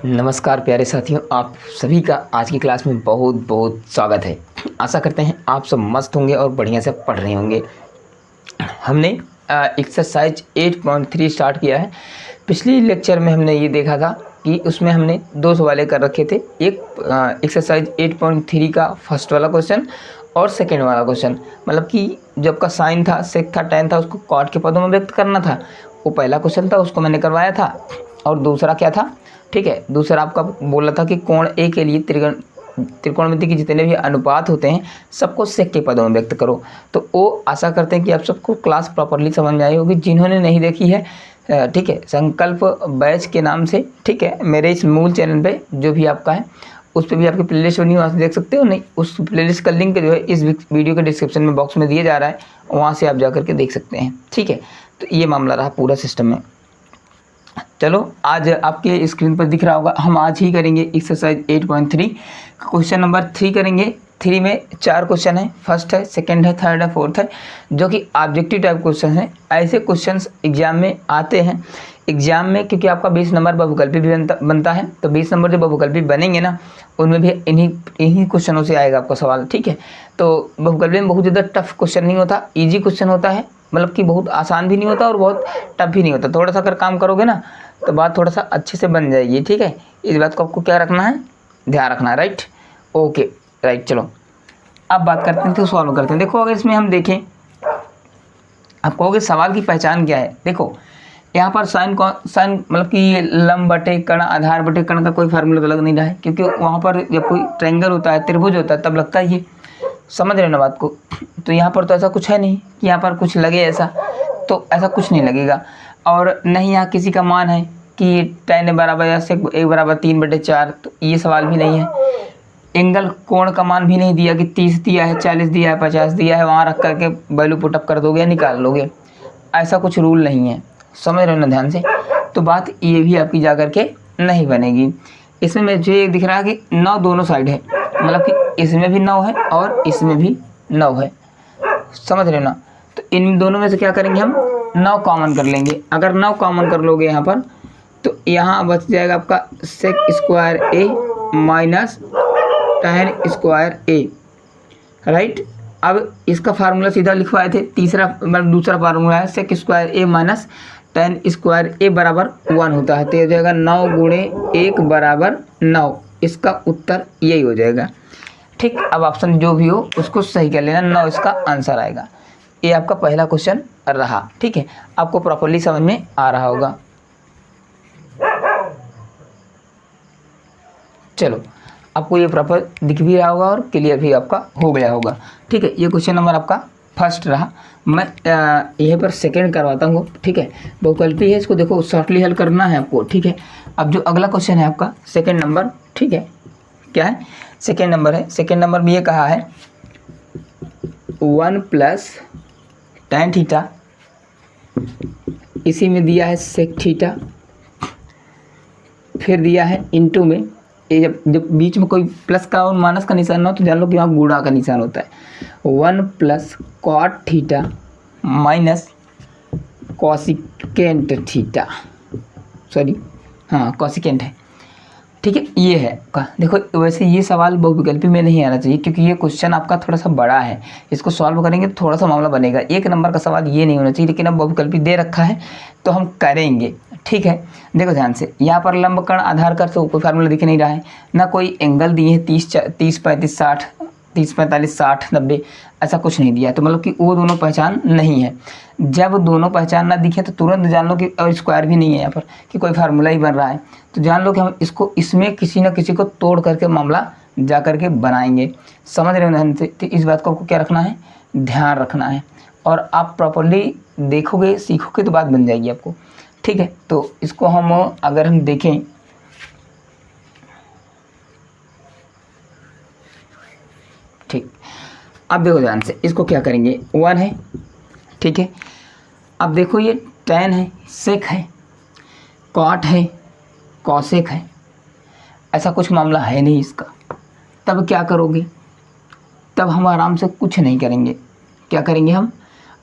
नमस्कार प्यारे साथियों, आप सभी का आज की क्लास में बहुत बहुत स्वागत है। आशा करते हैं आप सब मस्त होंगे और बढ़िया से पढ़ रहे होंगे। हमने एक्सरसाइज 8.3 स्टार्ट किया है। पिछली लेक्चर में हमने ये देखा था कि उसमें हमने दो सवाल कर रखे थे। एक एक्सरसाइज 8.3 का फर्स्ट वाला क्वेश्चन और सेकेंड वाला क्वेश्चन, मतलब कि जब का साइन था, सेक था, टेन था, उसको कॉट के पदों में व्यक्त करना था। वो पहला क्वेश्चन था, उसको मैंने करवाया था। और दूसरा क्या था, ठीक है, दूसरा आपका बोला था कि कोण ए के लिए त्रिकोणमिति के जितने भी अनुपात होते हैं सबको सेक के पदों में व्यक्त करो। तो वो आशा करते हैं कि आप सबको क्लास प्रॉपरली समझ में आई होगी। जिन्होंने नहीं देखी है, ठीक है, संकल्प बैच के नाम से, ठीक है, मेरे इस मूल चैनल पे जो भी आपका है उस पर भी आपकी प्लेलिस्ट बनी, वहाँ से देख सकते हो। नहीं, उस प्लेलिस्ट का लिंक जो है इस वीडियो के डिस्क्रिप्शन में बॉक्स में दिया जा रहा है, वहाँ से आप जा करके देख सकते हैं। ठीक है, तो ये मामला रहा पूरा सिस्टम में। चलो, आज आपके स्क्रीन पर दिख रहा होगा, हम आज ही करेंगे एक्सरसाइज 8.3 क्वेश्चन नंबर 3 करेंगे। 3 में 4 क्वेश्चन है, फर्स्ट है, सेकंड है, थर्ड है, फोर्थ है, जो कि ऑब्जेक्टिव टाइप क्वेश्चन है। ऐसे क्वेश्चंस एग्जाम में आते हैं। एग्जाम में क्योंकि आपका 20 नंबर बहुविकल्पी भी बनता है, तो 20 नंबर जो बहुविकल्पी बनेंगे ना, उनमें भी इन्हीं क्वेश्चनों से आएगा आपका सवाल। ठीक है, तो बहुविकल्पी में बहुत ज़्यादा टफ क्वेश्चन नहीं होता, ईजी क्वेश्चन होता है, मतलब कि बहुत आसान भी नहीं होता और बहुत टफ भी नहीं होता। थोड़ा सा अगर काम करोगे ना तो बात थोड़ा सा अच्छे से बन जाएगी। ठीक है, इस बात को आपको क्या रखना है, ध्यान रखना है। Right, okay, right. चलो अब बात करते हैं, तो सॉल्व करते हैं। देखो, अगर इसमें हम देखें, आप कहोगे सवाल की पहचान क्या है। देखो, यहाँ पर साइन मतलब कि लंब बटे कर्ण, आधार बटे कर्ण का कोई फार्मूला लग नहीं रहा है, क्योंकि वहाँ पर जब कोई ट्रायंगल होता है, त्रिभुज होता है, तब लगता है ये, समझ रहे हो ना बात को। तो यहाँ पर तो ऐसा कुछ है नहीं कि यहाँ पर कुछ लगे ऐसा, तो ऐसा कुछ नहीं लगेगा। और नहीं यहाँ किसी का मान है कि tan बराबर या सेक 1 बराबर 3/4, तो ये सवाल भी नहीं है। एंगल कोण का मान भी नहीं दिया कि 30 दिया है, 40 दिया है, 50 दिया है, वहाँ रख करके वैल्यू पुटअप कर दोगे या निकाल लोगे, ऐसा कुछ रूल नहीं है। समझ रहे हो ना ध्यान से। तो बात ये भी आपकी जा करके नहीं बनेगी। इसमें मुझे दिख रहा है कि 9 दोनों साइड है, मतलब कि इसमें भी 9 है और इसमें भी 9 है। समझ रहे हो ना। तो इन दोनों में से क्या करेंगे, हम 9 कॉमन कर लेंगे। अगर 9 कॉमन कर लोगे यहाँ पर, तो यहाँ बच जाएगा आपका सेक स्क्वायर ए माइनस tan स्क्वायर ए। राइट, अब इसका फार्मूला सीधा लिखवाए थे, तीसरा मतलब दूसरा फार्मूला है सेक स्क्वायर ए माइनस tan स्क्वायर ए बराबर 1 होता है। तो ये हो जाएगा 9 गुणे 1 बराबर 9। इसका उत्तर यही हो जाएगा। ठीक, अब ऑप्शन जो भी हो उसको सही कर लेना, 9 इसका आंसर आएगा। ये आपका पहला क्वेश्चन रहा। ठीक है, आपको प्रॉपर्ली समझ में आ रहा होगा। चलो, आपको ये प्रॉपर दिख भी रहा होगा और क्लियर भी आपका हो गया होगा। ठीक है, ये क्वेश्चन नंबर आपका फर्स्ट रहा। मैं यहीं पर सेकंड करवाता हूँ। ठीक है, बहुविकल्पी है, इसको देखो शॉर्टली हल करना है आपको। ठीक है, अब जो अगला क्वेश्चन है आपका सेकंड नंबर, ठीक है, क्या है, सेकंड नंबर है। सेकंड नंबर में ये कहा है 1 प्लस tan थीटा, इसी में दिया है सेक थीटा, फिर दिया है इनटू में, ये जब बीच में कोई प्लस का और माइनस का निशान हो तो जान लो कि वहाँ गुणा का निशान होता है। 1 plus cot theta minus cosecant theta, sorry, हाँ कॉसिकेंट है। ठीक है, ये है का। देखो, वैसे ये सवाल बहुविकल्पी में नहीं आना चाहिए, क्योंकि ये क्वेश्चन आपका थोड़ा सा बड़ा है। इसको सॉल्व करेंगे तो थोड़ा सा मामला बनेगा। 1 नंबर का सवाल ये नहीं होना चाहिए, लेकिन अब बहुविकल्पी दे रखा है तो हम करेंगे। ठीक है, देखो ध्यान से, यहाँ पर लंब कर्ण आधार कर तो कोई फार्मूला दिख नहीं रहा है, ना कोई एंगल दिए हैं 30, 35, 60, 30, 45, 60, 90, ऐसा कुछ नहीं दिया है। तो मतलब कि वो दोनों पहचान नहीं है। जब दोनों पहचान ना दिखे तो तुरंत जान लो कि, और स्क्वायर भी नहीं है यहाँ पर, कि कोई फार्मूला ही बन रहा है, तो जान लो कि हम इसको इसमें किसी न किसी को तोड़ करके मामला जा करके बनाएंगे। समझ रहे हो ध्यान से। तो इस बात को आपको क्या रखना है, ध्यान रखना है, और आप प्रॉपरली देखोगे, सीखोगे तो बात बन जाएगी आपको। ठीक है, तो इसको हम अगर हम देखें, ठीक, अब देखो ध्यान से, इसको क्या करेंगे, 1 है, ठीक है। अब देखो, ये tan है, सेक है, कॉट है, कॉसेक है, ऐसा कुछ मामला है नहीं इसका। तब क्या करोगे, तब हम आराम से कुछ नहीं करेंगे। क्या करेंगे, हम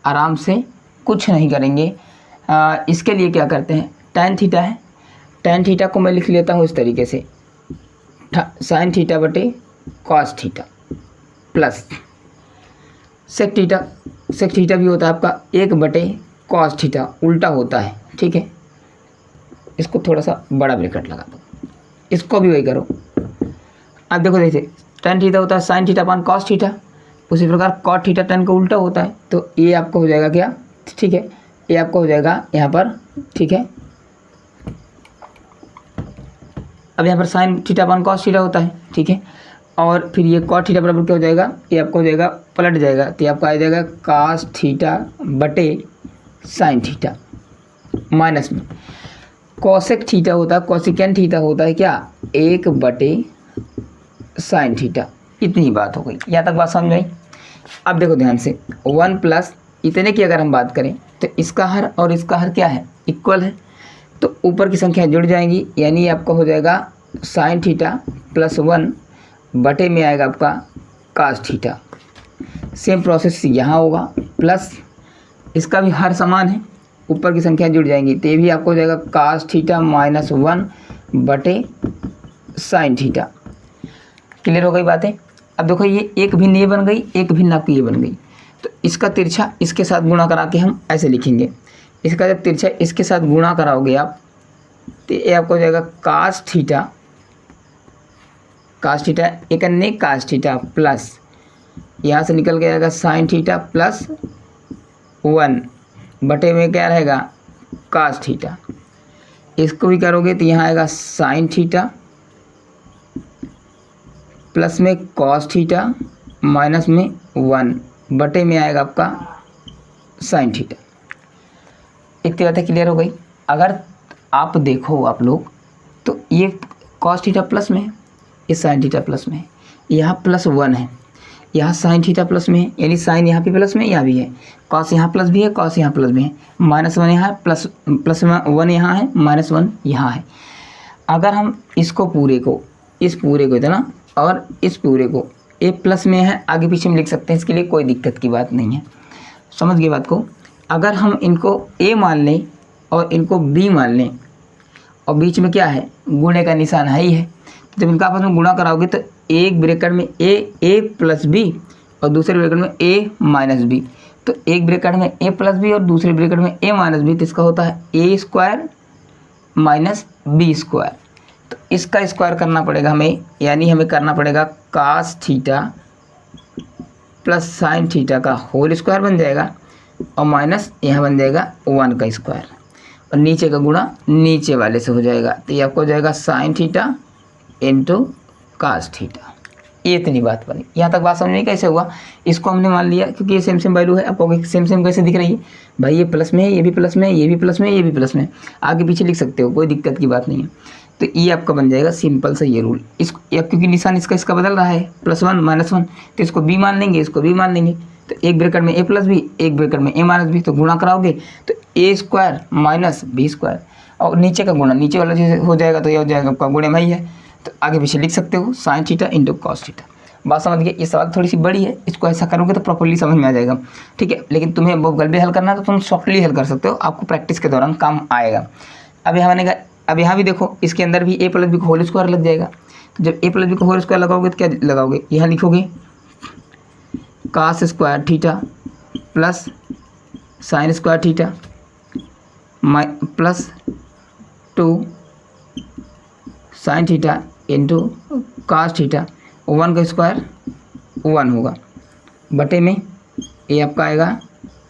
आराम से कुछ नहीं करेंगे। इसके लिए क्या करते हैं, tan थीटा है, टेन थीटा को मैं लिख लेता हूँ इस तरीके से, साइन थीटा बटे cos theta plus sec theta. Sec theta भी होता है आपका 1 बटे कॉस थीटा, उल्टा होता है, ठीक है। इसको थोड़ा सा बड़ा ब्रैकेट लगा दो, इसको भी वही करो। अब देखो जैसे टेन थीटा होता है sine theta upon cos theta, उसी प्रकार कॉट थीटा टेन का उल्टा होता है, तो ये आपको हो जाएगा क्या, ठीक है, ये आपको हो जाएगा यहाँ पर, ठीक है। अब यहाँ पर sine theta upon cos theta होता है, ठीक है, और फिर ये कॉट थीटा बराबर क्या हो जाएगा, ये आपको हो जाएगा पलट जाएगा, तो ये आपका आ जाएगा कॉस थीटा बटे साइन थीटा माइनस में कॉसेक थीटा होता है, कॉसिकेंट थीटा होता है क्या, 1 बटे साइन थीटा। इतनी ही बात हो गई, यहाँ तक बात समझ में आई। अब देखो ध्यान से 1 प्लस इतने की अगर हम बात करें तो इसका हर और इसका हर क्या है, इक्वल है, तो ऊपर की संख्या जुड़ जाएंगी, यानी आपका हो जाएगा साइन थीटा प्लस 1 बटे में आएगा आपका कास थीटा। सेम प्रोसेस यहाँ होगा, प्लस इसका भी हर समान है, ऊपर की संख्या जुड़ जाएंगी, तो ये भी आपको हो जाएगा कास थीटा माइनस 1 बटे साइन थीटा। क्लियर हो गई बातें। अब देखो ये एक भिन्न ये बन गई, एक भिन्न आपकी ये बन गई, तो इसका तिरछा इसके साथ गुणा करा के हम ऐसे लिखेंगे, इसका जब तिरछा इसके साथ गुणा कराओगे आप, तो ये आपको हो जाएगा कास थीटा, कास थीटा एक अन्य कास थीटा प्लस यहाँ से निकल के आएगा साइन थीटा प्लस 1 बटे में क्या रहेगा कास थीटा। इसको भी करोगे तो यहाँ आएगा साइन थीटा प्लस में कॉस थीटा माइनस में 1 बटे में आएगा आपका साइन थीटा। इतनी बातें क्लियर हो गई। अगर आप देखो आप लोग तो ये कॉस थीटा प्लस में है, ये साइन थीटा प्लस में है, यहाँ प्लस 1 है, यहाँ साइन थीटा प्लस में है, यानी साइन यहाँ भी प्लस में यहाँ भी है, कॉस यहाँ प्लस भी है, कॉस यहाँ प्लस भी है, माइनस 1 यहाँ है, प्लस 1 यहाँ है, माइनस 1 यहाँ है। अगर हम इसको पूरे को, इस पूरे को इतना और इस पूरे को ए प्लस में है, आगे पीछे में लिख सकते हैं, इसके लिए कोई दिक्कत की बात नहीं है। समझ गए बात को। अगर हम इनको ए मान लें और इनको बी मान लें और बीच में क्या है गुणे का निशान है ही है, तो जब इनका आपस में गुणा कराओगे तो एक ब्रैकेट में ए प्लस बी और दूसरे ब्रैकेट में ए माइनस बी, तो एक ब्रैकेट में ए प्लस बी और दूसरे ब्रैकेट में ए माइनस बी, तो इसका होता है ए स्क्वायर माइनस बी स्क्वायर। तो इसका स्क्वायर करना पड़ेगा हमें, यानी हमें करना पड़ेगा cos theta plus sine theta का होल स्क्वायर बन जाएगा और माइनस यहाँ बन जाएगा 1 का स्क्वायर और नीचे का गुणा नीचे वाले से हो जाएगा, तो ये आपको हो जाएगा sine theta into cos theta. ये इतनी बात बनी। यहाँ तक बात समझ में कैसे हुआ, इसको हमने मान लिया क्योंकि ये सेम सेम वैल्यू है। आपको सेम सेम कैसे दिख रही है भाई, ये प्लस में है, ये भी प्लस में है, ये भी प्लस में है, ये भी प्लस में है, आगे पीछे लिख सकते हो, कोई दिक्कत की बात नहीं है। तो ये आपका बन जाएगा सिंपल सा ये रूल। इसको क्योंकि निशान इसका बदल रहा है +1 -1, तो इसको बी मान लेंगे, इसको बी मान लेंगे, तो एक ब्रैकेट में ए प्लस बी, एक ब्रैकेट में ए माइनस बी, तो गुणा कराओगे तो ए स्क्वायर माइनस बी स्क्वायर और नीचे का गुणा नीचे वाला जैसे हो जाएगा, तो ये हो जाएगा आपका गुणे में ही है, तो आगे पीछे लिख सकते हो sign theta into cos theta. बात समझ गए। ये सवाल थोड़ी सी बड़ी है, इसको ऐसा करोगे तो प्रॉपर्ली समझ में आ जाएगा, ठीक है। लेकिन तुम्हें बहुत गलबे हल करना है तो तुम सॉफ्टली हल कर सकते हो, आपको प्रैक्टिस के दौरान काम आएगा। अब यहाँ बनेगा, अब यहाँ भी देखो इसके अंदर भी ए प्लस बी को होल स्क्वायर लग जाएगा, तो जब ए प्लस बी को होल स्क्वायर लगाओगे तो क्या लगाओगे, यहाँ लिखोगे cos square theta plus sine square theta plus 2 sine theta into cos theta, 1 का स्क्वायर 1 होगा बटे में ये आपका आएगा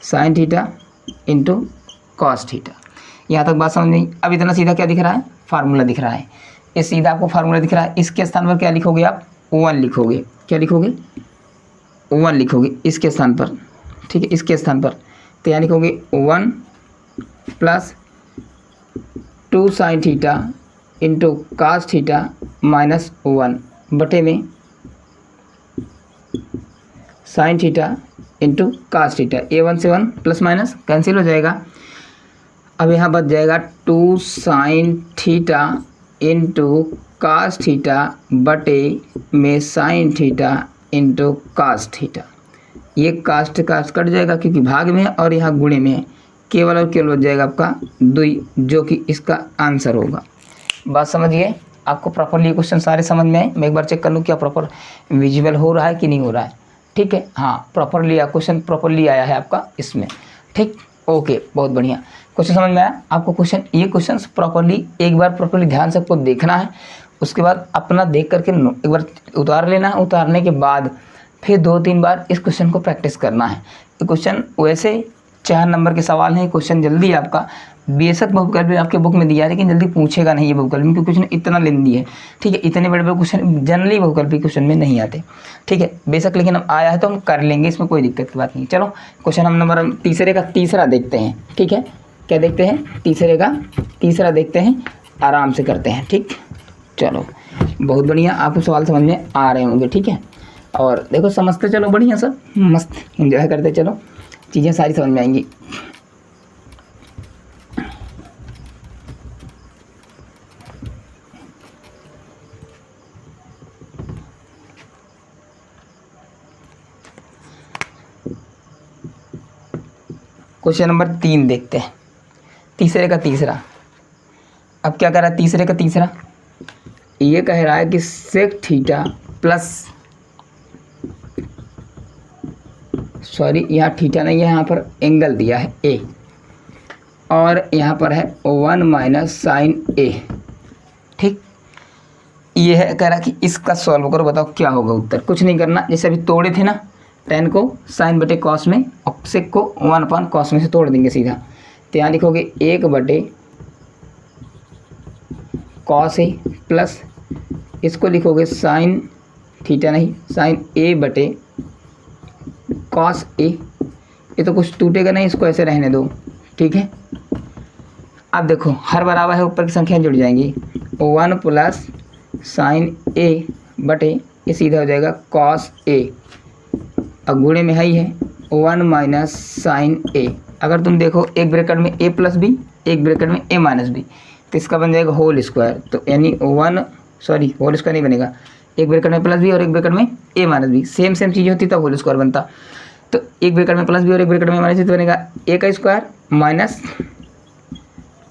sign theta into cos theta. यहाँ तक बात समझ नहीं। अब इतना सीधा क्या दिख रहा है, फार्मूला दिख रहा है, ये सीधा आपको फार्मूला दिख रहा है। इसके स्थान पर क्या लिखोगे आप, 1 लिखोगे, क्या लिखोगे 1 लिखोगे इसके स्थान पर, ठीक है, इसके स्थान पर, तो यहाँ लिखोगे 1 plus 2 sine theta into cos theta minus 1 बटे में sine theta into cos theta. A 1 से 1 प्लस माइनस कैंसिल हो जाएगा। अब यहाँ बच जाएगा 2 sine theta into cos theta बटे में sine theta into cos theta. ये कास्ट कट जाएगा क्योंकि भाग में है और यहाँ गुणे में है, केवल और केवल बच जाएगा आपका 2, जो कि इसका आंसर होगा। बात समझ गए? आपको प्रॉपरली क्वेश्चन सारे समझ में आए? मैं एक बार चेक कर लूँ क्या प्रॉपर विजुअल हो रहा है कि नहीं हो रहा है। ठीक है, हाँ प्रॉपरली क्वेश्चन प्रॉपरली आया है आपका इसमें। ठीक, ओके, बहुत बढ़िया। क्वेश्चन समझ में आया आपको? क्वेश्चन, ये क्वेश्चन प्रॉपरली एक बार प्रॉपरली ध्यान से आपको देखना है, उसके बाद अपना देख करके एक बार उतार लेना है। उतारने के बाद फिर 2-3 बार इस क्वेश्चन को प्रैक्टिस करना है। ये क्वेश्चन वैसे 4 नंबर के सवाल हैं, क्वेश्चन जल्दी आपका बेशक बहुविकल्प आपके बुक में दिया है, लेकिन जल्दी पूछेगा नहीं ये बहुविकल्प, क्योंकि क्वेश्चन इतना लेंदी है। ठीक है, इतने बड़े बड़े क्वेश्चन जनरली बहुविकल्पी क्वेश्चन में नहीं आते। ठीक है, बेशक लेकिन अब आया है तो हम कर लेंगे, इसमें कोई दिक्कत की बात नहीं। चलो क्वेश्चन हम नंबर तीसरे का तीसरा देखते हैं। ठीक है, क्या देखते हैं? तीसरे का तीसरा देखते हैं, आराम से करते हैं। ठीक, चलो बहुत बढ़िया, आपको सवाल समझ में आ रहे होंगे। ठीक है, और देखो समझते चलो, बढ़िया सब मस्त एंजॉय करते चलो, चीज़ें सारी समझ में आएंगी। क्वेश्चन नंबर 3 देखते हैं, तीसरे का तीसरा। अब क्या कह रहा है तीसरे का तीसरा? ये कह रहा है कि सेक थीटा प्लस, सॉरी यहाँ थीटा नहीं है, यहाँ पर एंगल दिया है ए, और यहाँ पर है 1 माइनस साइन ए। ठीक, ये है कह रहा कि इसका सॉल्व करो, बताओ क्या होगा उत्तर। कुछ नहीं करना, जैसे अभी तोड़े थे ना, tan को साइन बटे कॉस में और सेक को 1 कॉस में से तोड़ देंगे सीधा। तो यहाँ लिखोगे 1 बटे कॉस ए प्लस इसको लिखोगे साइन थीटा नहीं, साइन ए बटे कॉस ए। ये तो कुछ टूटेगा नहीं, इसको ऐसे रहने दो। ठीक है, अब देखो हर बराबर है, ऊपर की संख्या जुड़ जाएंगी। 1 प्लस साइन ए बटे ये सीधा हो जाएगा कॉस ए, अब गुणे में है ही है 1 माइनस साइन ए। अगर तुम देखो एक ब्रैकेट में ए प्लस बी, एक ब्रैकेट में ए माइनस बी, तो इसका बन जाएगा होल स्क्वायर। तो यानी होल स्क्वायर नहीं बनेगा, एक ब्रैकेट में प्लस बी और एक ब्रैकेट में ए माइनस बी, सेम चीज़ होती तब होल स्क्वायर बनता। तो एक ब्रैकेट में प्लस बी और एक ब्रैकेट में माइनस बी, तो बनेगा ए का स्क्वायर माइनस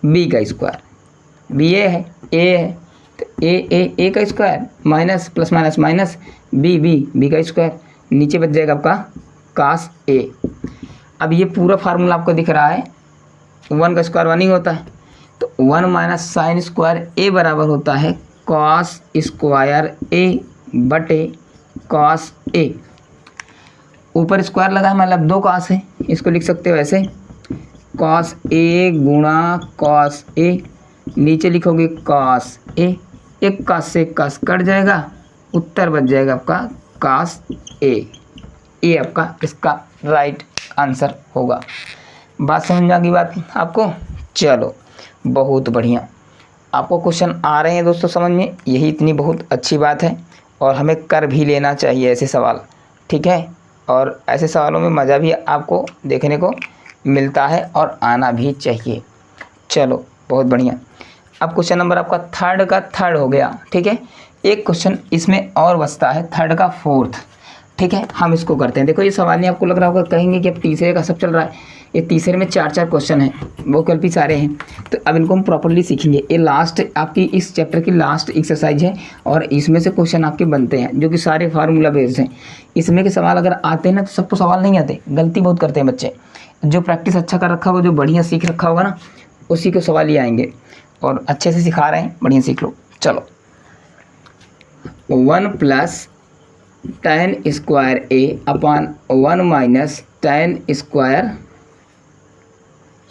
बी का स्क्वायर। बी ए है तो ए का square minus plus minus minus B का स्क्वायर, नीचे बच जाएगा आपका कास ए। अब ये पूरा फार्मूला आपको दिख रहा है, 1 का स्क्वायर 1 ही होता है, तो 1 माइनस साइन स्क्वायर ए बराबर होता है कॉस स्क्वायर ए बटे कॉस ए। ऊपर स्क्वायर लगा है मतलब 2 कॉस है, इसको लिख सकते हो ऐसे कॉस ए गुणा कॉस ए, नीचे लिखोगे कॉस ए, एक कॉस से एक कॉस कट जाएगा, उत्तर बच जाएगा आपका कॉस ए। ये आपका इसका राइट आंसर होगा। बात समझ आ गई बात आपको? चलो बहुत बढ़िया, आपको क्वेश्चन आ रहे हैं दोस्तों समझ में, यही इतनी बहुत अच्छी बात है, और हमें कर भी लेना चाहिए ऐसे सवाल। ठीक है, और ऐसे सवालों में मज़ा भी आपको देखने को मिलता है और आना भी चाहिए। चलो बहुत बढ़िया, अब क्वेश्चन नंबर आपका थर्ड का थर्ड हो गया। ठीक है, एक क्वेश्चन इसमें और बचता है, थर्ड का फोर्थ। ठीक है, हम इसको करते हैं। देखो ये सवाल नहीं आपको लग रहा होगा, कहेंगे कि अब तीसरे का सब चल रहा है, ये तीसरे में 4 क्वेश्चन हैं, वो कल्पी सारे हैं, तो अब इनको हम प्रॉपरली सीखेंगे। ये लास्ट आपकी इस चैप्टर की लास्ट एक्सरसाइज है, और इसमें से क्वेश्चन आपके बनते हैं जो कि सारे फार्मूला बेस्ड हैं। इसमें के सवाल अगर आते हैं ना, तो सबको सवाल नहीं आते, गलती बहुत करते हैं बच्चे। जो प्रैक्टिस अच्छा कर रखा होगा, जो बढ़िया सीख रखा होगा ना, उसी को सवाल ही आएंगे, और अच्छे से सिखा रहे हैं, बढ़िया सीख लो। चलो 1 plus tan square A upon 1 minus tan square,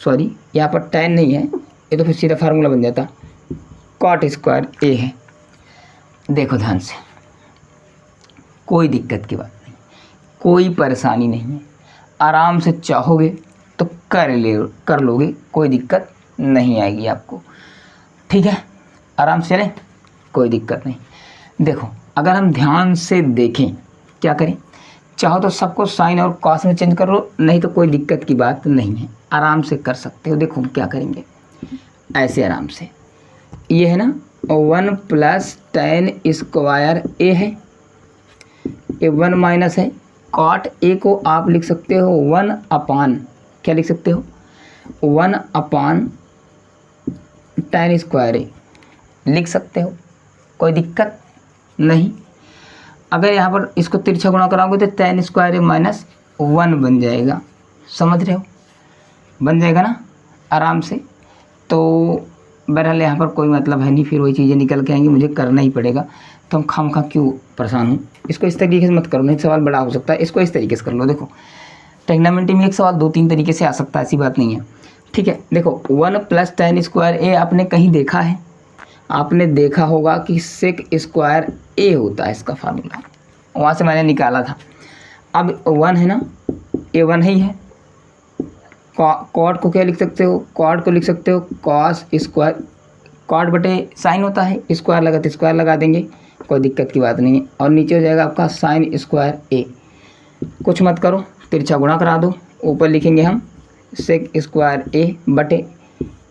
sorry यहाँ पर tan नहीं है, ये तो फिर सीधा फार्मूला बन जाता, कॉट स्क्वायर ए है। देखो ध्यान से, कोई दिक्कत की बात नहीं, कोई परेशानी नहीं है, आराम से चाहोगे तो कर लोगे, कोई दिक्कत नहीं आएगी आपको। ठीक है, आराम से चलें, कोई दिक्कत नहीं। देखो अगर हम ध्यान से देखें, क्या करें, चाहो तो सबको साइन और कॉस में चेंज कर लो, नहीं तो कोई दिक्कत की बात नहीं है, आराम से कर सकते हो। देखो क्या करेंगे, ऐसे आराम से, ये है ना 1 प्लस tan स्क्वायर ए है, ये 1 माइनस है, कॉट ए को आप लिख सकते हो 1 अपान, क्या लिख सकते हो 1 अपान tan स्क्वायर ए, लिख सकते हो, कोई दिक्कत नहीं। अगर यहाँ पर इसको तिरछा गुणा कराओगे तो tan स्क्वायर माइनस 1 बन जाएगा, समझ रहे हो, बन जाएगा ना आराम से। तो बहरहाल यहाँ पर कोई मतलब है नहीं, फिर वही चीज़ें निकल के आएंगी, मुझे करना ही पड़ेगा। तो हम खामखा क्यों परेशान हूँ। इसको इस तरीके से मत करो, नहीं सवाल बड़ा हो सकता है। इसको इस तरीके से कर लो। देखो ट्रिग्नोमेट्री में एक सवाल 2-3 तरीके से आ सकता है, ऐसी बात नहीं है, ठीक है। देखो 1 + tan स्क्वायर ए आपने कहीं देखा है, आपने देखा होगा कि सेक स्क्वायर ए होता है इसका फार्मूला, वहाँ से मैंने निकाला था। अब 1 है ना, ए 1 ही है। कॉट को क्या लिख सकते हो, कॉट को लिख सकते हो कॉस स्क्वायर, कॉट बटे साइन होता है, स्क्वायर लगा तो स्क्वायर लगा देंगे, कोई दिक्कत की बात नहीं है। और नीचे हो जाएगा आपका साइन स्क्वायर ए, कुछ मत करो, तिरछा गुणा करा दो। ऊपर लिखेंगे हम सेक स्क्वायर ए बटे,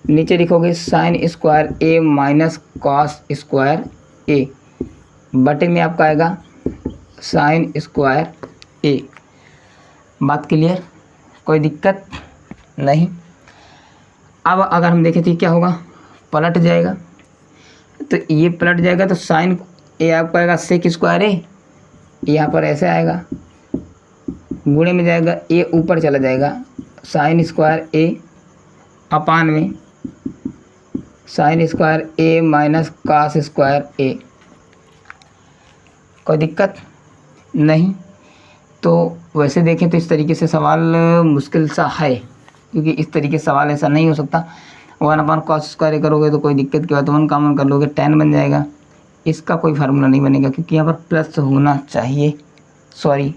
नीचे लिखोगे साइन स्क्वायर ए माइनस कॉस स्क्वायर ए, बटे में आपका आएगा साइन स्क्वायर ए। बात क्लियर, कोई दिक्कत नहीं। अब अगर हम देखें तो क्या होगा, पलट जाएगा, तो ये पलट जाएगा तो साइन ए आपको आएगा सेक स्क्वायर ए, यहाँ पर ऐसे आएगा, गुणे में जाएगा ए ऊपर चला जाएगा, साइन स्क्वायर ए अपान में साइन स्क्वायर ए माइनस कॉस स्क्वायर ए, कोई दिक्कत नहीं। तो वैसे देखें तो इस तरीके से सवाल मुश्किल सा है, क्योंकि इस तरीके से सवाल ऐसा नहीं हो सकता। 1/cos स्क्वायर करोगे तो कोई दिक्कत की बात, 1 कॉमन कर लोगे tan बन जाएगा, इसका कोई फार्मूला नहीं बनेगा क्योंकि यहाँ पर प्लस होना चाहिए, सॉरी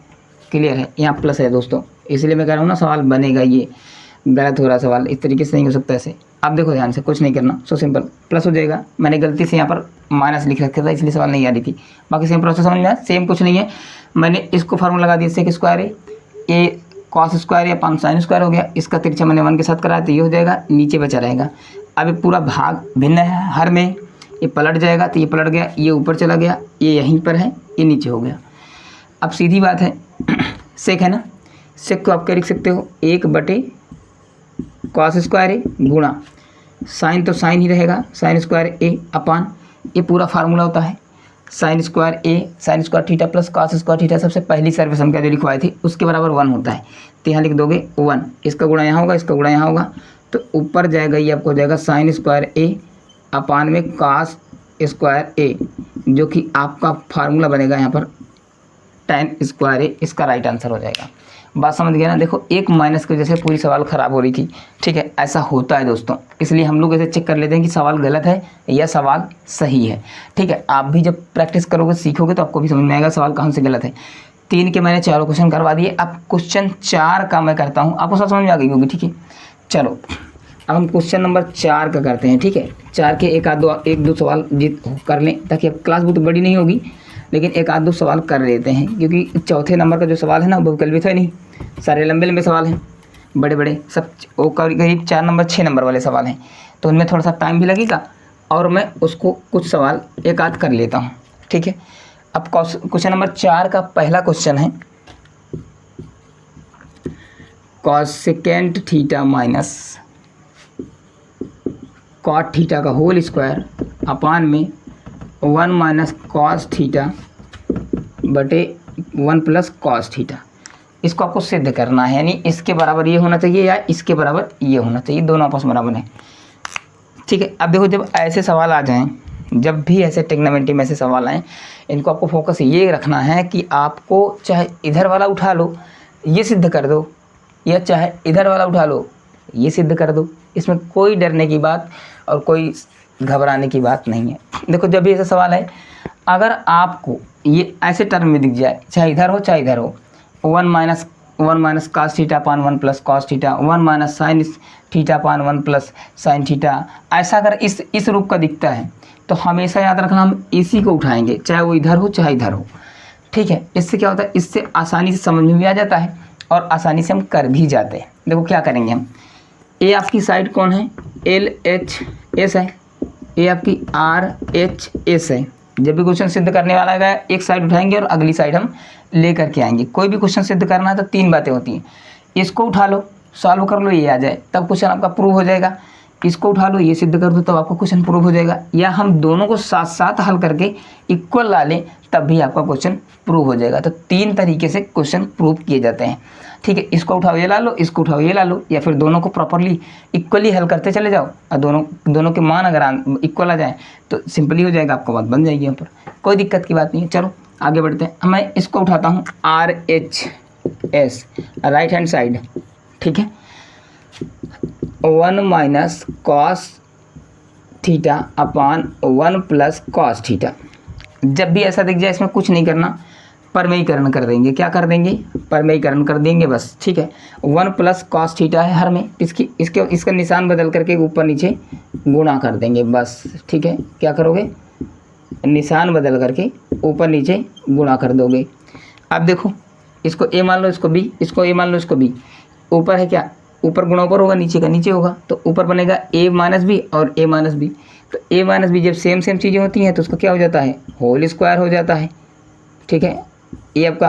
क्लियर है, यहाँ प्लस है दोस्तों, इसलिए मैं कह रहा हूँ ना सवाल बनेगा, ये गलत हो रहा सवाल, इस तरीके से नहीं हो सकता ऐसे। आप देखो ध्यान से, कुछ नहीं करना, सो सिंपल, प्लस हो जाएगा, मैंने गलती से यहाँ पर माइनस लिख रखा था इसलिए सवाल नहीं आ रही थी, बाकी सेम प्रोसेस समझ में आया, सेम कुछ नहीं है। मैंने इसको फार्मूला लगा दिया सेक स्क्वायर ए कॉस स्क्वायर या पान साइन स्क्वायर हो गया, इसका तिरछा मैंने 1 के साथ कराया तो ये हो जाएगा, नीचे बचा रहेगा। अब ये पूरा भाग भिन्न है हर में, ये पलट जाएगा तो ये पलट गया, ये ऊपर चला गया, ये यहीं पर है, ये नीचे हो गया। अब सीधी बात है, सेक है ना, सेक को आप क्या लिख सकते हो, 1/cos स्क्वायर ए गुणा साइन, तो साइन ही रहेगा, साइन स्क्वायर ए अपान, ये पूरा फार्मूला होता है sine square A sine square theta plus cos square theta, सबसे पहली सर्विस हम क्या जो लिखवाई थी उसके बराबर 1 होता है, तो यहाँ लिख दोगे 1, इसका गुणा यहाँ होगा, इसका गुणा यहाँ होगा, तो ऊपर जाएगा ये आपको हो जाएगा साइन स्क्वायर ए अपान में कॉस स्क्वायर ए, जो कि आपका फार्मूला बनेगा यहाँ पर tan स्क्वायर ए, इसका राइट आंसर हो जाएगा। बात समझ गया ना। देखो एक माइनस की वजह से पूरी सवाल ख़राब हो रही थी, ठीक है, ऐसा होता है दोस्तों, इसलिए हम लोग ऐसे चेक कर लेते हैं कि सवाल गलत है या सवाल सही है, ठीक है। आप भी जब प्रैक्टिस करोगे सीखोगे तो आपको भी समझ में आएगा सवाल कहाँ से गलत है। 3 के मैंने 4 क्वेश्चन करवा दिए, अब क्वेश्चन 4 का मैं करता हूँ, आपको सब समझ में आ गई होगी, ठीक है। चलो अब हम क्वेश्चन नंबर 4 का करते हैं, ठीक है। 4 के एक दो सवाल जीत कर लें, ताकि अब क्लास बहुत बड़ी नहीं होगी, लेकिन 1-2 सवाल कर लेते हैं, क्योंकि चौथे नंबर का जो सवाल है ना वो विकल्पित है नहीं, सारे लंबे लंबे सवाल हैं, बड़े बड़े सब, वो करीब 4 नंबर 6 नंबर वाले सवाल हैं, तो उनमें थोड़ा सा टाइम भी लगेगा और मैं उसको कुछ सवाल 1-8 कर लेता हूँ, ठीक है। अब क्वेश्चन नंबर 4 का पहला क्वेश्चन है, कॉसेकेंट थीटा माइनस कॉट थीटा का होल स्क्वायर अपान में 1 माइनस कॉस थीटा बटे 1 प्लस कॉस थीटा, इसको आपको सिद्ध करना है, यानी इसके बराबर ये होना चाहिए या इसके बराबर ये होना चाहिए, दोनों आपस में बराबर हैं, ठीक है। अब देखो जब ऐसे सवाल आ जाएं, जब भी ऐसे ट्रिग्नोमेट्री में ऐसे सवाल आएँ, इनको आपको फोकस ये रखना है कि आपको चाहे इधर वाला उठा लो ये सिद्ध कर दो, या चाहे इधर वाला उठा लो ये सिद्ध कर दो, इसमें कोई डरने की बात और कोई घबराने की बात नहीं है। देखो जब भी ऐसा सवाल है, अगर आपको ये ऐसे टर्म में दिख जाए, चाहे इधर हो चाहे इधर हो, 1 माइनस कॉस थीटा अपान 1 plus cos theta, 1 minus sine theta upon 1 plus sine theta, ऐसा अगर इस रूप का दिखता है तो हमेशा याद रखना हम इसी को उठाएंगे, चाहे वो इधर हो चाहे इधर हो, ठीक है। इससे क्या होता है, इससे आसानी से समझ में भी आ जाता है और आसानी से हम कर भी जाते हैं। देखो क्या करेंगे हम, ए आपकी साइड कौन है, LHS है, ये आपकी RHS है। जब भी क्वेश्चन सिद्ध करने वाला है एक साइड उठाएंगे और अगली साइड हम ले करके आएंगे। कोई भी क्वेश्चन सिद्ध करना है तो 3 बातें होती हैं, इसको उठा लो, सॉल्व कर लो, ये आ जाए, तब क्वेश्चन आपका प्रूव हो जाएगा। इसको उठा लो, ये सिद्ध कर दो, तब आपका क्वेश्चन प्रूव हो जाएगा। या हम दोनों को साथ साथ हल करके इक्वल ला लें, तब भी आपका क्वेश्चन प्रूव हो जाएगा। तो 3 तरीके से क्वेश्चन प्रूव किए जाते हैं, ठीक है। इसको उठाओ ये ला लो, इसको उठाओ ये ला लो, या फिर दोनों को प्रॉपरली इक्वली हल करते चले जाओ और दोनों के मान अगर इक्वल आ जाए तो सिंपली हो जाएगा, आपको बात बन जाएगी। यहाँ पर कोई दिक्कत की बात नहीं है। चलो आगे बढ़ते हैं। मैं इसको उठाता हूँ RHS राइट हैंड साइड, ठीक है। 1 माइनस कॉस थीटा अपान 1 प्लस कॉस थीटा। जब भी ऐसा दिख जाए इसमें कुछ नहीं करना, परमेयीकरण कर देंगे। क्या कर देंगे? परमेयीकरण कर देंगे बस, ठीक है। 1 प्लस कॉस थीटा है हर में, इसका निशान बदल करके ऊपर नीचे गुणा कर देंगे बस, ठीक है। क्या करोगे? निशान बदल करके ऊपर नीचे गुणा कर दोगे। अब देखो, इसको a मान लो, इसको b, इसको a मान लो, इसको b। ऊपर है क्या? ऊपर गुणा ऊपर होगा, नीचे का नीचे होगा, तो ऊपर बनेगा a माइनस बी और a माइनस बी। तो a माइनस बी जब सेम चीज़ें होती हैं तो उसका क्या हो जाता है? होल स्क्वायर हो जाता है, ठीक है। ये आपका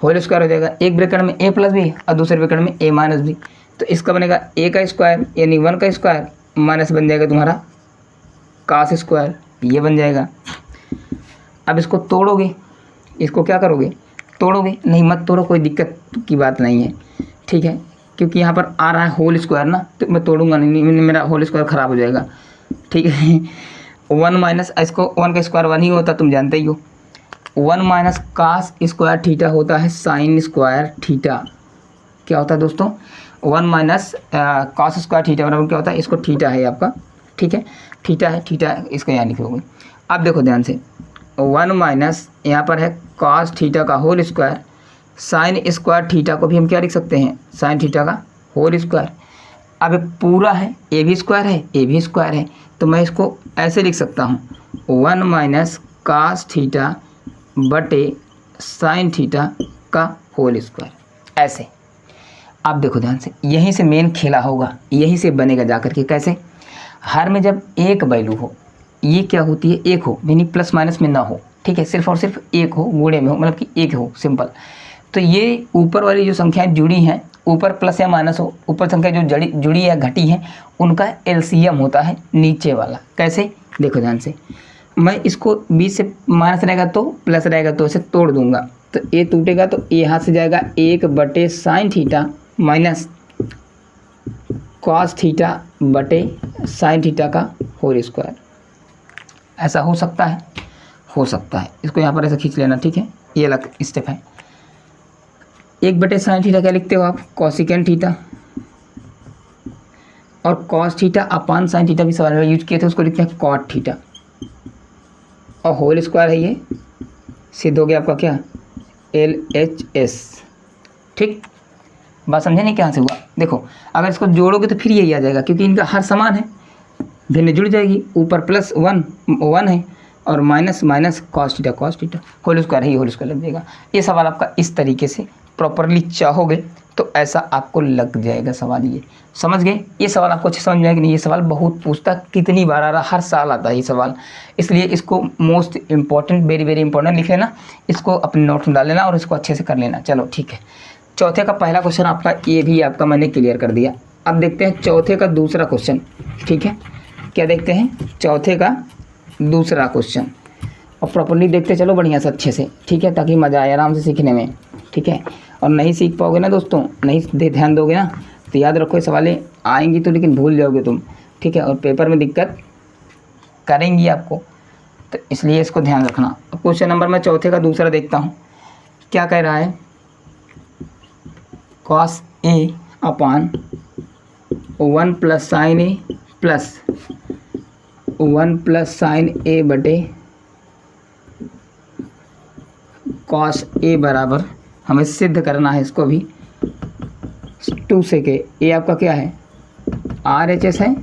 होल स्क्वायर हो जाएगा। एक ब्रैकेट में a प्लस बी और दूसरे ब्रैकेट में a माइनस बी। तो इसका बनेगा a का स्क्वायर यानी 1 का स्क्वायर माइनस बन जाएगा तुम्हारा cos स्क्वायर, ये बन जाएगा। अब इसको तोड़ोगे, इसको क्या करोगे? तोड़ोगे नहीं, मत तोड़ो, कोई दिक्कत की बात नहीं है, ठीक है। क्योंकि यहाँ पर आ रहा है होल स्क्वायर ना, तो मैं तोड़ूंगा नहीं, मेरा होल स्क्वायर ख़राब हो जाएगा, ठीक है। 1 माइनस, इसको 1 का स्क्वायर 1 ही होता, तुम जानते ही हो। 1 माइनस कास स्क्वायर थीटा होता है साइन स्क्वायर थीटा। क्या होता है दोस्तों? 1 माइनस कॉस स्क्वायर थीटा बराबर क्या होता है? इसको थीटा है आपका, ठीक है, थीटा है, थीटा इसका यहाँ लिखोगे। अब देखो ध्यान से, 1 माइनस यहाँ पर है कॉस थीटा का whole square, sine square theta को भी हम क्या लिख सकते हैं? साइन थीटा का होल स्क्वायर। अब पूरा है, ए भी स्क्वायर है, ए भी स्क्वायर है, तो मैं इसको ऐसे लिख सकता हूँ 1 माइनस कॉस थीटा बटे साइन थीटा का होल स्क्वायर, ऐसे। आप देखो ध्यान से, यहीं से मेन खेला होगा, यहीं से बनेगा जा करके। कैसे? हर में जब एक वैल्यू हो, ये क्या होती है? एक हो, यानी प्लस माइनस में ना हो, ठीक है, सिर्फ और सिर्फ एक हो, गुणे में हो, मतलब कि एक हो, सिंपल। तो ये ऊपर वाली जो संख्याएं जुड़ी हैं, ऊपर प्लस या माइनस हो, ऊपर संख्या जो जुड़ी या घटी है, उनका एलसीएम होता है नीचे वाला। कैसे? देखो ध्यान से, मैं इसको 20 से माइनस रहेगा तो प्लस रहेगा, तो इसे तोड़ दूंगा, तो ए टूटेगा तो ए यहाँ से जाएगा 1 बटे sine theta minus cos theta बटे साइन थीटा का होल स्क्वायर। ऐसा हो सकता है? हो सकता है। इसको यहाँ पर ऐसे खींच लेना, ठीक है, ये अलग स्टेप है। 1 बटे साइन थीटा क्या लिखते हो आप? Cosecant theta. और cos theta upon sine theta भी सवाल में यूज किए थे, उसको लिखते हैं कॉट थीटा। और होल स्क्वायर है, ये सिद्ध हो गया आपका क्या? LHS, ठीक। बात समझे नहीं? क्या से हुआ? देखो, अगर इसको जोड़ोगे तो फिर यही आ जाएगा, क्योंकि इनका हर समान है, भिन्न जुड़ जाएगी। ऊपर प्लस 1 है और minus cos theta whole square है, ये होल स्क्वायर लग जाएगा। ये सवाल आपका इस तरीके से प्रॉपरली चाहोगे तो ऐसा आपको लग जाएगा सवाल। ये समझ गए? ये सवाल आपको अच्छे समझ में आएगा नहीं? ये सवाल बहुत पूछता, कितनी बार आ रहा, हर साल आता है ये सवाल, इसलिए इसको most important, very very important लिख लेना, इसको अपने नोट्स में डाल लेना और इसको अच्छे से कर लेना। चलो ठीक है, चौथे का पहला क्वेश्चन आपका ये भी आपका मैंने क्लियर कर दिया। अब देखते हैं चौथे का दूसरा क्वेश्चन, ठीक है। क्या देखते हैं? चौथे का दूसरा क्वेश्चन, और प्रॉपरली देखते चलो बढ़िया से, अच्छे से, ठीक है, ताकि मज़ा आए आराम से सीखने में, ठीक है। और नहीं सीख पाओगे ना दोस्तों, नहीं ध्यान दोगे ना, तो याद रखो ये सवालें आएंगी तो लेकिन भूल जाओगे तुम, ठीक है, और पेपर में दिक्कत करेंगी आपको, तो इसलिए इसको ध्यान रखना। अब क्वेश्चन नंबर मैं चौथे का दूसरा देखता हूँ, क्या कह रहा है? Cos A upon 1 plus sign A plus 1 plus sign ए बटे कॉस ए बराबर, हमें सिद्ध करना है इसको भी 2 से के। ए आपका क्या है? RHS है,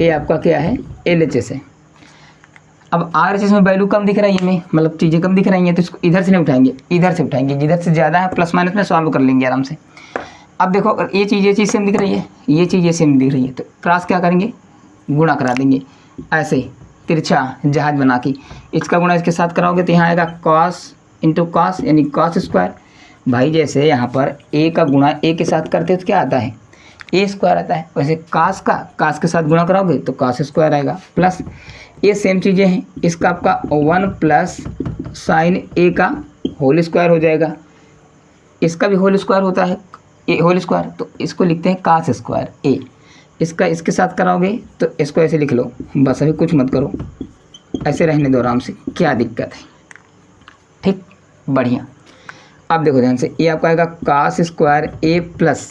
ए आपका क्या है? LHS है। अब RHS में वैल्यू कम दिख रही है, हमें मतलब चीज़ें कम दिख रही हैं, तो इसको इधर से नहीं उठाएंगे, इधर से उठाएंगे, जिधर से ज़्यादा है प्लस माइनस में सॉल्व कर लेंगे आराम से। अब देखो, अगर ये चीज़ सेम दिख रही है, ये चीज़ सेम दिख रही है, तो क्रॉस क्या करेंगे? गुणा करा देंगे, ऐसे तिरछा जहाज बना के। इसका गुणा इसके साथ कराओगे तो यहाँ आएगा कॉस इंटू कॉस, यानी कॉस स्क्वायर। भाई जैसे यहाँ पर ए का गुणा ए के साथ करते हो तो क्या आता है? ए स्क्वायर आता है, वैसे कास के साथ गुणा कराओगे तो कास स्क्वायर आएगा, प्लस ये सेम चीज़ें हैं, इसका आपका 1 प्लस साइन ए का होल स्क्वायर हो जाएगा, इसका भी होल स्क्वायर होता है ए होल स्क्वायर, तो इसको लिखते हैं कास स्क्वायर ए। इसका इसके साथ कराओगे तो इसको ऐसे लिख लो, बस अभी कुछ मत करो, ऐसे रहने दो आराम से, क्या दिक्कत है। ठीक, बढ़िया। अब देखो ध्यान से, ये आपका आएगा कास स्क्वायर ए प्लस,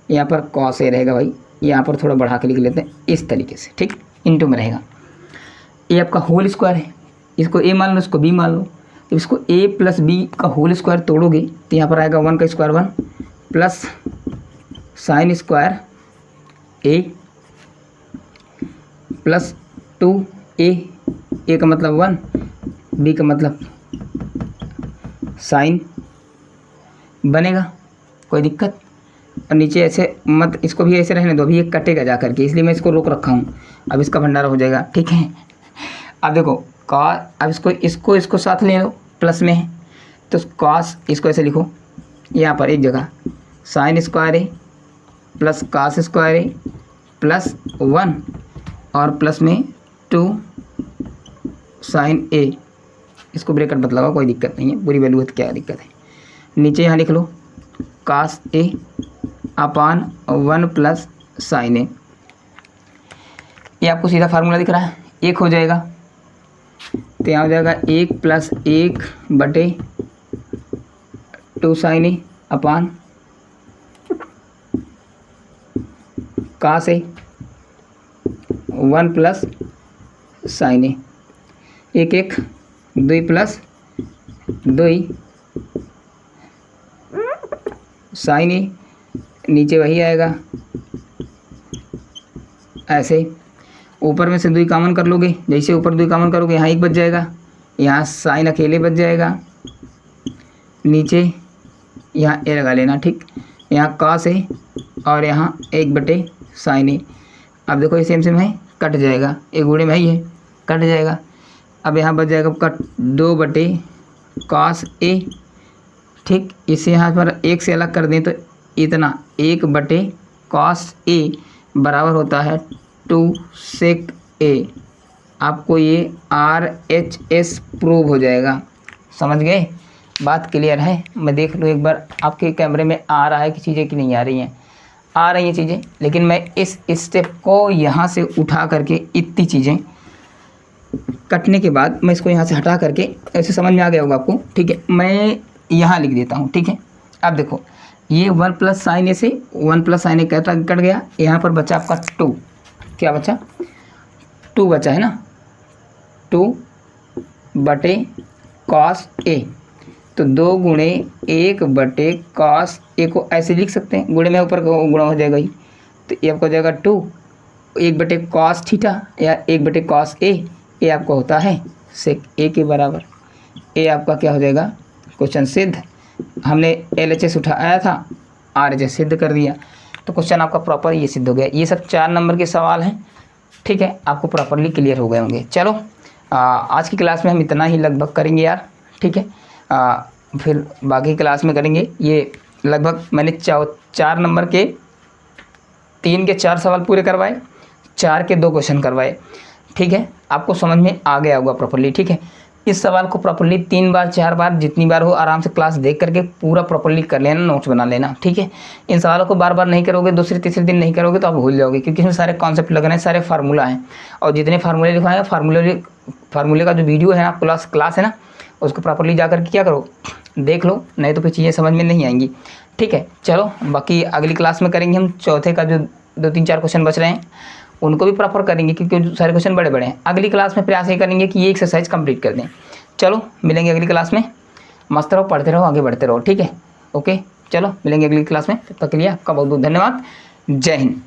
यहाँ पर कॉस ए रहेगा भाई, यहाँ पर थोड़ा बढ़ा के लिख लेते हैं इस तरीके से, ठीक, इनटू में रहेगा। ये आपका होल स्क्वायर है, इसको ए मान लो, इसको बी मान लो, तो इसको ए प्लस बी का होल स्क्वायर तोड़ोगे तो यहाँ पर आएगा 1 का स्क्वायर 1 प्लस साइन स्क्वायर ए प्लस 2a, ए का मतलब 1, बी का मतलब साइन बनेगा, कोई दिक्कत। और नीचे ऐसे मत, इसको भी ऐसे रहने दो, अभी ये कटेगा जा करके, इसलिए मैं इसको रोक रखा हूँ, अब इसका भंडारा हो जाएगा, ठीक है। अब देखो अब इसको साथ ले लो, प्लस में है तो कॉस, इसको ऐसे लिखो यहाँ पर एक जगह, साइन स्क्वायर ए प्लस कास स्क्वायर ए प्लस 1 और प्लस में 2 साइन ए, इसको ब्रैकेट मत लगाओ, कोई दिक्कत नहीं है, बुरी वैल्यू है तो क्या दिक्कत है। नीचे यहाँ लिख लो कास ए अपान 1 प्लस साइन ए, ये आपको सीधा फार्मूला दिख रहा है, 1 हो जाएगा, तो यहाँ हो जाएगा 1 प्लस 1 बटे 2 साइन ए अपान कास ए 1 प्लस साइन ए, 1 1 2 प्लस 2 साइन ए, नीचे वही आएगा, ऐसे ऊपर में से 2 कॉमन कर लोगे, जैसे ऊपर 2 कॉमन करोगे यहाँ 1 बच जाएगा, यहाँ साइन अकेले बच जाएगा, नीचे यहाँ ए लगा लेना, ठीक, यहाँ कास है और यहाँ 1 बटे साइन ए। अब देखो ये सेम है, कट जाएगा, एक गुणे में ही है, कट जाएगा। अब यहाँ बच जाएगा आपका 2 बटे कास ए, ठीक, इसे यहाँ पर 1 से अलग कर दें तो इतना 1 बटे कास ए बराबर होता है 2 सेक ए। आपको ये RHS प्रूव हो जाएगा, समझ गए, बात क्लियर है। मैं देख लूँ एक बार आपके कैमरे में आ रहा है कि चीज़ें कि नहीं आ रही हैं, आ रही हैं चीज़ें, लेकिन मैं इस स्टेप को यहाँ से उठा करके इतनी चीज़ें कटने के बाद मैं इसको यहाँ से हटा करके, ऐसे समझ में आ गया होगा आपको, ठीक है, मैं यहाँ लिख देता हूँ, ठीक है। अब देखो ये 1 प्लस साइन ए से 1 प्लस साइन ए कट गया, यहाँ पर बचा आपका 2, क्या बचा 2 बचा है ना, 2 बटे कॉस ए, तो 2 गुणे 1 बटे कॉस ए को ऐसे लिख सकते हैं, गुणे में ऊपर गुणा हो जाएगा ही, तो ये आपको हो जाएगा 2 1 बटे कॉस थीटा या 1 बटे कॉस ए आपको होता है सेक ए के बराबर। ए आपका क्या हो जाएगा, क्वेश्चन सिद्ध, हमने LHS उठाया था, RHS सिद्ध कर दिया, तो क्वेश्चन आपका प्रॉपर ये सिद्ध हो गया। ये सब 4 नंबर के सवाल हैं, ठीक है, आपको प्रॉपरली क्लियर हो गए होंगे। चलो आज की क्लास में हम इतना ही लगभग करेंगे यार, ठीक है, फिर बाकी क्लास में करेंगे। ये लगभग मैंने 4 नंबर के 3 के 4 सवाल पूरे करवाए, 4 के 2 क्वेश्चन करवाए, ठीक है, आपको समझ में आ गया होगा प्रॉपरली, ठीक है। इस सवाल को प्रॉपरली 3 बार 4 बार जितनी बार हो आराम से क्लास देख करके पूरा प्रॉपरली कर लेना, नोट्स बना लेना, ठीक है। इन सवालों को बार बार नहीं करोगे, दूसरे तीसरे दिन नहीं करोगे तो आप भूल जाओगे, क्योंकि इसमें सारे कॉन्सेप्ट लग रहे हैं, सारे फार्मूला हैं, और जितने फार्मूले लिखवाए फार्मूले का जो वीडियो है ना, क्लास है ना, उसको प्रॉपरली जा करके क्या करो, देख लो, नहीं तो फिर चीज़ें समझ में नहीं आएंगी, ठीक है। चलो बाकी अगली क्लास में करेंगे हम चौथे का, जो 2-3-4 क्वेश्चन बच रहे हैं उनको भी प्रॉपर करेंगे, क्योंकि सारे क्वेश्चन बड़े बड़े हैं। अगली क्लास में प्रयास ये करेंगे कि ये एक्सरसाइज कंप्लीट कर दें। चलो मिलेंगे अगली क्लास में, मस्त रहो, पढ़ते रहो, आगे बढ़ते रहो, ठीक है, ओके, चलो मिलेंगे अगली क्लास में, तब तक के लिए आपका बहुत बहुत धन्यवाद, जय हिंद।